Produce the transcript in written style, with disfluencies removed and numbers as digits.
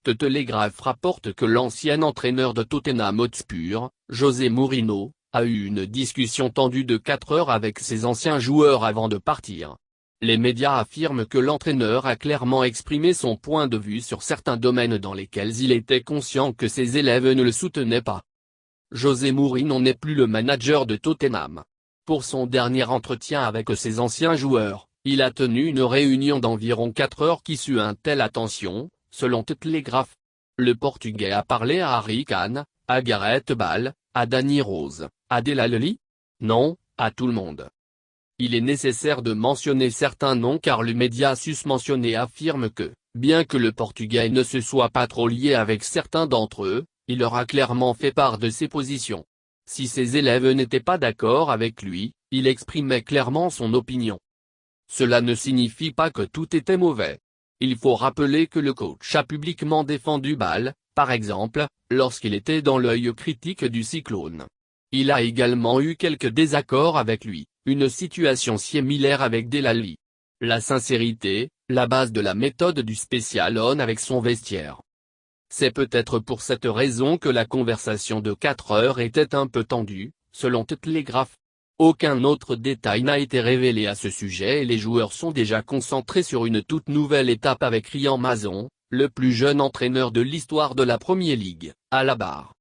The Telegraph rapporte que l'ancien entraîneur de Tottenham Hotspur, José Mourinho, a eu une discussion tendue de 4 heures avec ses anciens joueurs avant de partir. Les médias affirment que l'entraîneur a clairement exprimé son point de vue sur certains domaines dans lesquels il était conscient que ses élèves ne le soutenaient pas. José Mourinho n'est plus le manager de Tottenham. Pour son dernier entretien avec ses anciens joueurs, il a tenu une réunion d'environ 4 heures qui sut une telle attention, selon The Telegraph. Le Portugais a parlé à Harry Kane, à Gareth Bale, à Danny Rose, à Dele Alli? Non, à tout le monde. Il est nécessaire de mentionner certains noms car le média susmentionné affirme que, bien que le Portugais ne se soit pas trop lié avec certains d'entre eux, il leur a clairement fait part de ses positions. Si ses élèves n'étaient pas d'accord avec lui, il exprimait clairement son opinion. Cela ne signifie pas que tout était mauvais. Il faut rappeler que le coach a publiquement défendu Bale, par exemple, lorsqu'il était dans l'œil critique du cyclone. Il a également eu quelques désaccords avec lui, une situation similaire avec Dele Alli. La sincérité, la base de la méthode du Special On avec son vestiaire. C'est peut-être pour cette raison que la conversation de 4 heures était un peu tendue, selon The Telegraph. Aucun autre détail n'a été révélé à ce sujet et les joueurs sont déjà concentrés sur une toute nouvelle étape avec Ryan Mason, le plus jeune entraîneur de l'histoire de la Premier League, à la barre.